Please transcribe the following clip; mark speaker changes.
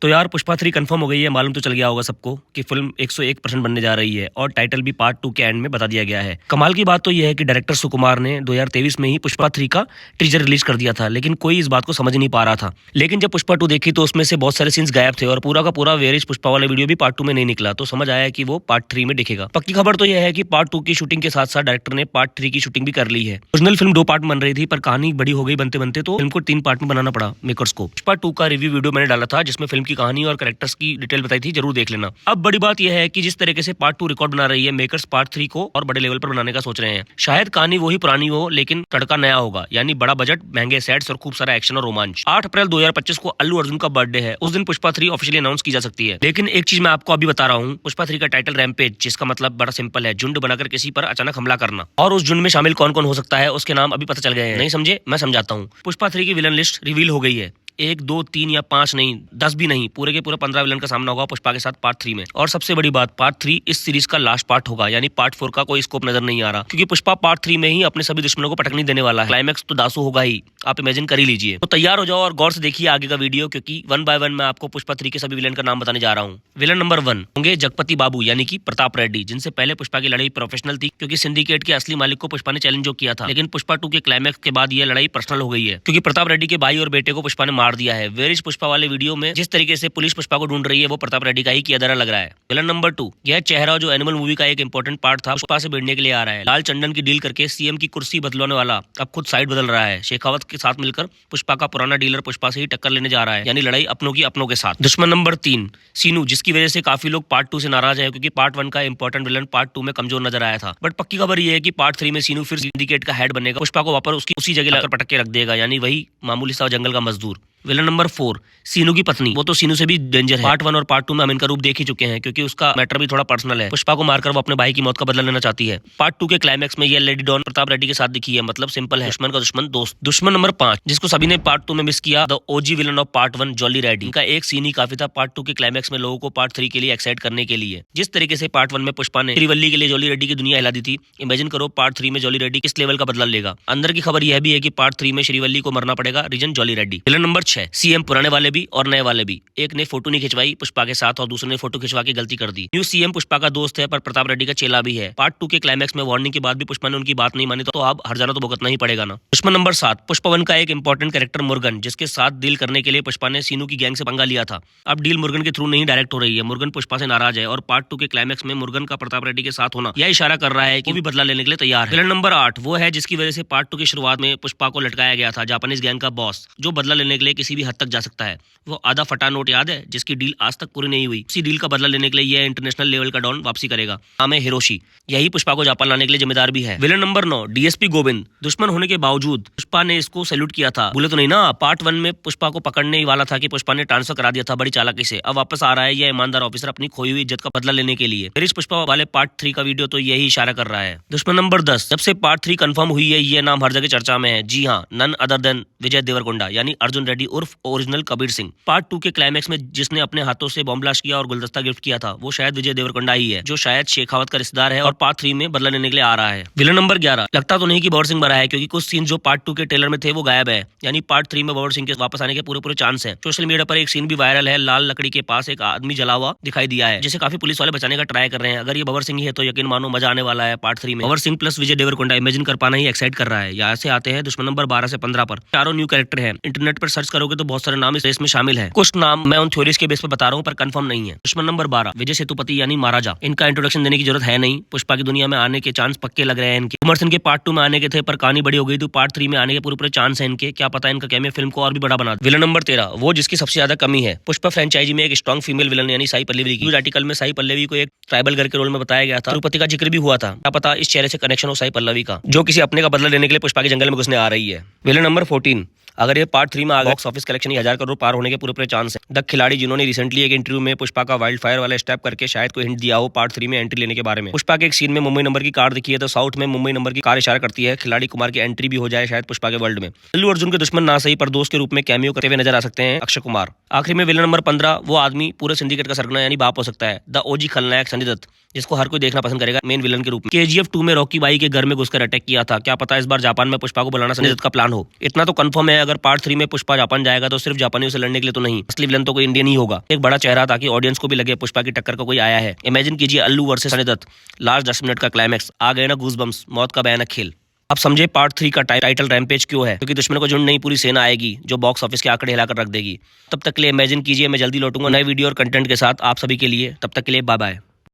Speaker 1: तो यार पुष्पा 3 कंफर्म हो गई है। मालूम तो चल गया होगा सबको कि फिल्म 101% बनने जा रही है और टाइटल भी पार्ट 2 के एंड में बता दिया गया है। कमाल की बात तो यह है कि डायरेक्टर सुकुमार ने 2023 में ही पुष्पा 3 का टीजर रिलीज कर दिया था, लेकिन कोई इस बात को समझ नहीं पा रहा था। लेकिन जब पुष्पा 2 देखी तो उसमें से बहुत सारे सीन्स गायब थे और पूरा का पूरा वेयर इज पुष्पा वाला वीडियो भी पार्ट 2 में नहीं निकला, तो समझ आया कि वो पार्ट 3 में दिखेगा। पक्की खबर तो यह है कि पार्ट 2 की शूटिंग के साथ साथ डायरेक्टर ने पार्ट 3 की शूटिंग भी कर ली है। ओरिजिनल फिल्म 2 पार्ट में बन रही थी, पर कहानी बड़ी हो गई बनते बनते, तो फिल्म को 3 पार्ट में बनाना पड़ा मेकर्स को। पुष्पा 2 का रिव्यू वीडियो मैंने डाला था जिसमें फिल्म की कहानी और कैरेक्टर्स की डिटेल बताई थी, जरूर देख लेना। अब बड़ी बात यह है कि जिस तरीके से पार्ट 2 रिकॉर्ड बना रही है, मेकर्स पार्ट 3 को और बड़े लेवल पर बनाने का सोच रहे हैं। शायद कहानी वही पुरानी हो, लेकिन तड़का नया होगा, यानी बड़ा बजट, महंगे सेट्स और खूब सारा एक्शन और रोमांच। 8 अप्रैल 2025 को अल्लू अर्जुन का बर्थडे है, उस दिन पुष्पा 3 ऑफिशियली अनाउंस की जा सकती है। लेकिन एक चीज मैं आपको अभी बता रहा हूँ, पुष्पा 3 का टाइटल रैम्पेज, जिसका मतलब बड़ा सिंपल है, झुंड बनाकर किसी पर अचानक हमला करना। और उस झुंड में शामिल कौन कौन हो सकता है उसके नाम अभी पता चल गए हैं। नहीं समझे? मैं समझाता हूँ। पुष्पा 3 की विलन लिस्ट रिवील हो गई है। 1, 2, 3 या 5 नहीं, 10 भी नहीं, पूरे के पूरे 15 विलन का सामना होगा पुष्पा के साथ पार्ट 3 में। और सबसे बड़ी बात, पार्ट 3 इस सीरीज का लास्ट पार्ट होगा, यानी पार्ट 4 का कोई स्कोप नजर नहीं आ रहा, क्योंकि पुष्पा पार्ट 3 में ही अपने सभी दुश्मनों को पटकनी देने वाला है। क्लाइमैक्स तो दासू होगा ही, आप इमेजिन कर ही लीजिए। तो तैयार हो जाओ और गौर से देखिए आगे का वीडियो, क्योंकि 1 बाय 1 मैं आपको पुष्पा 3 के सभी विलन का नाम बताने जा रहा हूँ। विलन नंबर 1 होंगे जगपति बाबू, यानी कि प्रताप रेड्डी, जिनसे पहले पुष्पा की लड़ाई प्रोफेशनल थी, क्योंकि सिंडिकेट के असली मालिक को पुष्पा ने चैलेंज किया था। लेकिन पुष्पा 2 के क्लाइमैक्स के बाद यह लड़ाई पर्सनल हो गई है, क्योंकि प्रताप रेड्डी के भाई और बेटे को पुष्पा ने मार दिया है। वेयर इज पुष्पा वाले वीडियो में जिस तरीके से पुलिस पुष्पा को ढूंढ रही है, वो प्रताप रेड्डी का ही किया धरा लग रहा है। विलन नंबर 2, यह चेहरा जो एनिमल मूवी का एक इंपॉर्टेंट पार्ट था, पुष्पा से भिड़ने के लिए आ रहा है। लाल चंदन की डील करके सीएम की कुर्सी बदलवाने वाला अब खुद साइड बदल रहा है। शेखावत के साथ मिलकर पुष्पा का पुराना डीलर पुष्पा से ही टक्कर लेने जा रहा है, यानी लड़ाई अपनों की अपनों के साथ। दुश्मन नंबर 3 सीनू, जिसकी वजह से काफी लोग पार्ट 2 से नाराज है, क्योंकि पार्ट 1 का इंपॉर्टेंट विलन पार्ट 2 में कमजोर नजर आया था। बट पक्की खबर यह है कि पार्ट 3 में सीनू फिर सिंडिकेट का हेड बनेगा, पुष्पा को वापस उसकी उसी जगह लाकर पटक के रख देगा, यानी वही मामूली सा जंगल का मजदूर। विलन नंबर 4 सीनू की पत्नी, वो तो सीनू से भी डेंजर है। पार्ट 1 और पार्ट 2 में हम इनका रूप देख ही चुके हैं, क्योंकि उसका मैटर भी थोड़ा पर्सनल है। पुष्पा को मारकर वो अपने भाई की मौत का बदला लेना चाहती है। पार्ट 2 के क्लाइमैक्स में ये लेडी डॉन प्रताप रेड्डी के साथ दिखी है, मतलब सिंपल है, दुश्मन का दुश्मन दोस्त। दुश्मन नंबर 5, जिसको सभी ने पार्ट 2 में मिस किया, the OG villain of part 1 jolly Reddy. इनका एक सीन ही काफी था पार्ट 2 के क्लाइमैक्स में लोगों को पार्ट 3 के लिए एक्साइट करने के लिए। जिस तरीके से पार्ट 1 में पुष्पा ने श्रीवल्ली के लिए जॉली रेड्डी की दुनिया हिला दी थी, इमेजिन करो पार्ट 3 में जॉली रेड्डी किस लेवल का बदला लेगा। अंदर की खबर यह भी है कि पार्ट 3 में श्रीवल्ली को मरना पड़ेगा reason Jolly Reddy. Villain number 6 CM, पुराने वाले भी और नए वाले भी। एक ने फोटो नहीं खिंचवाई पुष्पा के साथ और दूसरे ने फोटो खिंचवा के गलती कर दी। न्यू सीएम पुष्पा का दोस्त है, पर प्रताप रेड्डी का चेला भी है। पार्ट 2 के क्लाइमैक्स में वार्निंग के बाद भी पुष्पा ने उनकी बात नहीं मानी, तो अब हर जाना तो भुगतना ही पड़ेगा ना। दुश्मन नंबर 7 पुष्पा 1 का एक इंपॉर्टेंट कैरेक्टर मुर्गन, जिसके साथ डील करने के लिए पुष्पा ने सीनू की गैंग से पंगा लिया था। अब डील मुर्गन के थ्रू नहीं डायरेक्ट हो रही है। मुर्गन पुष्पा से नाराज है और पार्ट 2 के क्लाइमैक्स में मुर्गन का प्रताप रेड्डी के साथ होना यह इशारा कर रहा है कि वो भी बदला लेने के लिए तैयार है। विलन नंबर 8 वो है जिसकी वजह से पार्ट 2 की शुरुआत में पुष्पा को लटकाया गया था, जापानीज गैंग का बॉस, जो बदला लेने के लिए किसी भी हद तक जा सकता है। वो आधा फटा नोट याद है, जिसकी डील आज तक पूरी नहीं हुई। उसी डील का बदला लेने के लिए यह इंटरनेशनल लेवल का डॉन वापसी करेगा। नाम है हिरोशी, यही पुष्पा को जापान लाने के लिए जिम्मेदार भी है। विलन नंबर 9 डीएसपी गोविंद, दुश्मन होने के बावजूद पुष्पा ने इसको सैल्यूट किया था, बोले तो नहीं ना। पार्ट 1 में पुष्पा को पकड़ने ही वाला था कि पुष्पा ने ट्रांसफर करा दिया था बड़ी चालाकी से। अब वापस आ रहा है यह ईमानदार ऑफिसर अपनी खोई हुई इज्जत का बदला लेने के लिए। फिर इस पुष्पा वाले पार्ट 3 का वीडियो तो यही इशारा कर रहा है। दुश्मन नंबर 10 जब से पार्ट 3 कंफर्म हुई है, ये नाम हर जगह चर्चा में है। जी हाँ, none other than Vijay Deverakonda, यानी अर्जुन रेड्डी उर्फ ओरिजिनल कबीर सिंह। पार्ट 2 के क्लाइमैक्स में जिसने अपने हाथों से बॉम्ब ब्लास्ट किया और गुलदस्ता गिफ्ट किया था, वो शायद विजय देवरकोंडा ही है, जो शायद शेखावत का रिश्तेदार है और पार्ट 3 में बदला लेने के लिए आ रहा है। विलन नंबर 11 लगता तो नहीं कि बबर सिंह बड़ा है, क्योंकि कुछ सीन जो पार्ट 2 के ट्रेलर में थे वो गायब है, यानी पार्ट 3 में बबर सिंह के वापस आने के पूरे चांस है। सोशल मीडिया पर एक सीन भी वायरल है, लाल लकड़ी के पास एक आदमी जला हुआ दिखाई दिया है, जिसे काफी पुलिस वाले बचाने का ट्राई कर रहे हैं। अगर ये बबर सिंह ही है तो यकीन मानो मजा आने वाला है पार्ट 3 में। बबर सिंह प्लस विजय देवरकोंडा इमेजिन कर पाना ही एक्साइट कर रहा है। यहाँ से आते हैं दुश्मन नंबर 12 से 15 पर। चारों न्यू कैरेक्टर है, इंटरनेट पर सर्च करोगे तो बहुत सारे नाम इस रेस में शामिल है। कुछ नाम मैं उन थ्योरीज के बेस पर बता रहा हूँ, पर कंफर्म नहीं है। दुश्मन नंबर 12 विजय सेतुपति, यानी महाराजा। इनका इंट्रोडक्शन देने की जरूरत है नहीं, पुष्पा की दुनिया में आने के चांस पक्के लग रहे हैं इनके। उमर सिंह के पार्ट 2 में आने के थे, पर कहानी बड़ी हो गई तो पार्ट 3 में आने के पूरे चांस है इनके। क्या पता इनका कैमियो फिल्म को और भी बड़ा बना दे। विलन नंबर 13 वो जिसकी सबसे ज्यादा कमी है। पुष्पा फ्रेंचाइजी में एक स्ट्रॉन्ग फीमेल विलन, यानी साई पल्लवी की। न्यूज आर्टिकल में साई पल्लवी को एक ट्राइबल गर्ल के रोल में बताया गया था। तिरुपति का जिक्र भी हुआ था। क्या पता इस चेहरे से कनेक्शन हो साई पल्लवी का, जो किसी अपने का बदला लेने के लिए पुष्पा के जंगल में घुसने आ रही है। विलन नंबर 14 अगर ये पार्ट 3 में आ गया, बॉक्स ऑफिस कलेक्शन 1000 करोड़ पार होने के पूरे चांस है। द खिलाड़ी, जिन्होंने रिसेंटली एक इंटरव्यू में पुष्पा का वाइल्ड फायर वाला स्टेप करके शायद कोई हिंट दिया हो पार्ट 3 में एंट्री लेने के बारे में। पुष्पा के एक सीन में मुंबई नंबर की कार दिखी है, तो साउथ में मुंबई नंबर की कार इशारा करती है खिलाड़ी कुमार की एंट्री भी हो जाए शायद पुष्पा के वर्ल्ड में। अल्लू अर्जुन के दुश्मन ना सही पर दोस्त के रूप में कैमियो करते हुए नजर आ सकते हैं अक्षय कुमार। आखिरी में विलन नंबर 15 वो आदमी पूरे सिंडिकेट का सरगना यानी बाप हो सकता है, द ओजी खलनायक संजय दत्त, जिसको हर कोई देखना पसंद करेगा मेन विलन के रूप में। केजीएफ 2 में रॉकी बाई के घर में घुसकर अटैक किया था। क्या पता इस बार जापान में पुष्पा को बुलाना संजय दत्त का प्लान हो। इतना तो कंफर्म है, अगर अगर पार्ट 3 में पुष्पा जापान जाएगा तो सिर्फ जापानियों से लड़ने के लिए तो नहीं, असली विलन तो कोई इंडियन ही होगा, एक बड़ा चेहरा, ताकि ऑडियंस को भी लगे पुष्पा की टक्कर का कोई आया है। इमेजिन कीजिए Allu versus Sanjay Dutt, last 10 minute का क्लाइमैक्स, आ गए ना गूज़बम्प्स, मौत का भयानक खेल। अब समझे पार्ट 3 का टाइटल रैम्पेज क्यों है, क्योंकि दुश्मन को झुंड नहीं पूरी सेना आएगी जो बॉक्स ऑफिस के आंकड़े हिलाकर रख देगी। तब तक के लिए इमेजिन कीजिए, मैं जल्दी लौटूंगा नए वीडियो और कंटेंट के साथ आप सभी के लिए। तब तक के लिए बाय बाय।